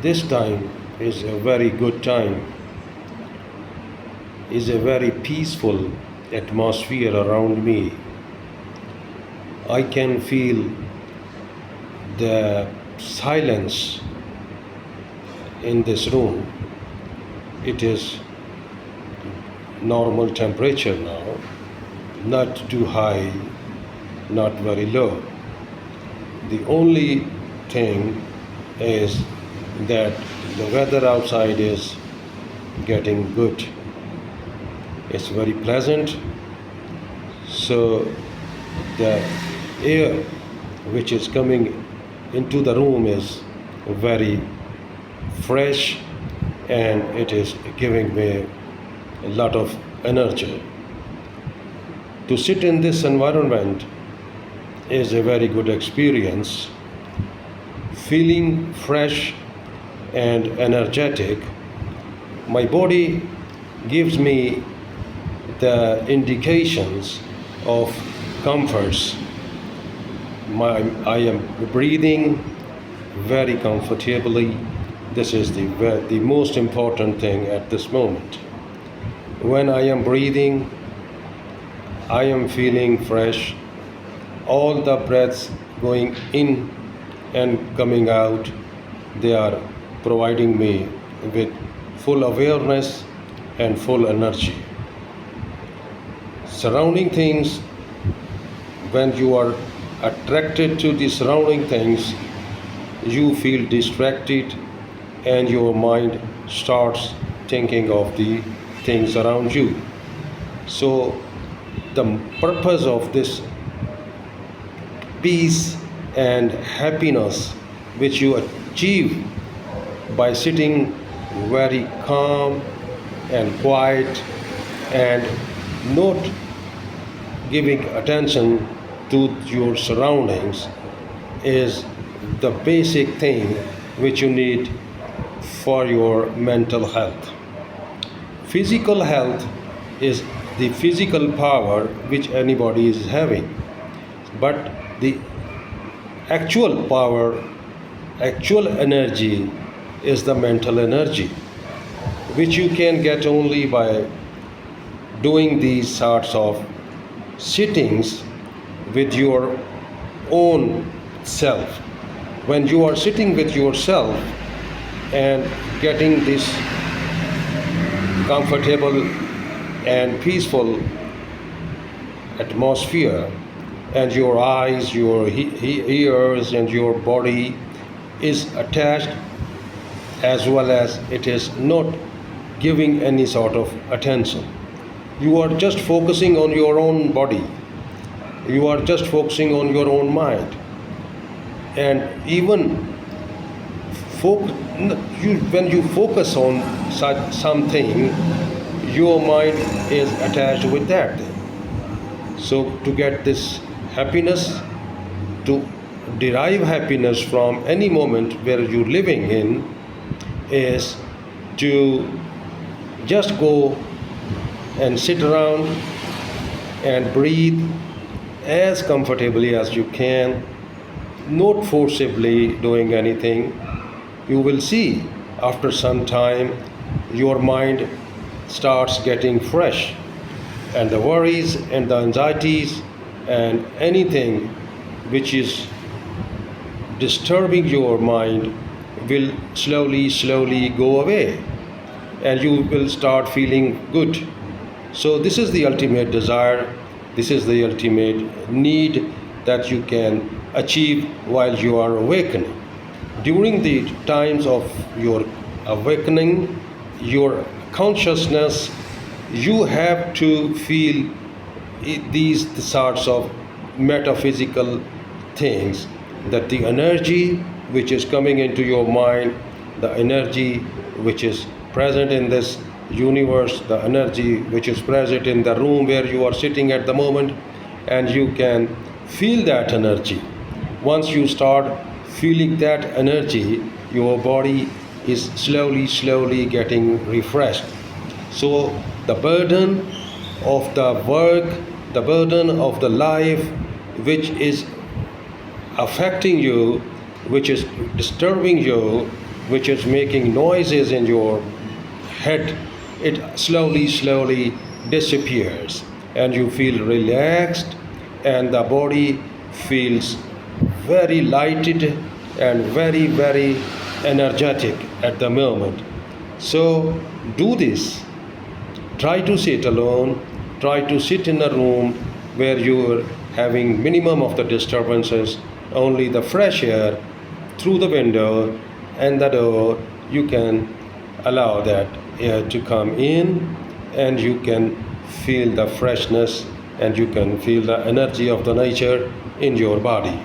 This time is a very good time, is a very peaceful atmosphere around me. I can feel the silence in this room. It is normal temperature now, not too high, not very low. The only thing is that the weather outside is getting good. It's very pleasant. So the air which is coming into the room is very fresh and it is giving me a lot of energy. To sit in this environment is a very good experience. Feeling fresh and energetic, my body gives me the indications of comforts. I am breathing very comfortably. This is the most important thing at this moment. When I am breathing, I am feeling fresh. All the breaths going in and coming out, they are providing me with full awareness and full energy. Surrounding things, when you are attracted to the surrounding things, you feel distracted and your mind starts thinking of the things around you. So, the purpose of this peace and happiness which you achieve by sitting very calm and quiet and not giving attention to your surroundings is the basic thing which you need for your mental health. Physical health is the physical power which anybody is having, but the actual power, actual energy is the mental energy, which you can get only by doing these sorts of sittings with your own self. When you are sitting with yourself and getting this comfortable and peaceful atmosphere, and your eyes, your ears, and your body is attached, as well as it is not giving any sort of attention. You are just focusing on your own body, you are just focusing on your own mind, and even when you focus on such something, your mind is attached with that thing. So to get this happiness, to derive happiness from any moment where you're living in, is to just go and sit around and breathe as comfortably as you can, not forcibly doing anything. You will see after some time your mind starts getting fresh, and the worries and the anxieties and anything which is disturbing your mind will slowly go away, and you will start feeling good. So this is the ultimate desire, this is the ultimate need that you can achieve while you are awakening. During the times of your awakening, your consciousness, you have to feel these sorts of metaphysical things, that the energy which is coming into your mind, the energy which is present in this universe, the energy which is present in the room where you are sitting at the moment, and you can feel that energy. Once you start feeling that energy, your body is slowly getting refreshed. So the burden of the work, the burden of the life which is affecting you, which is disturbing you, which is making noises in your head, it slowly disappears, and you feel relaxed, and the body feels very lighted and very energetic at the moment. So do this. Try to sit alone. Try to sit in a room where you are having minimum of the disturbances, only the fresh air through the window and the door. You can allow that air to come in, and you can feel the freshness, and you can feel the energy of the nature in your body.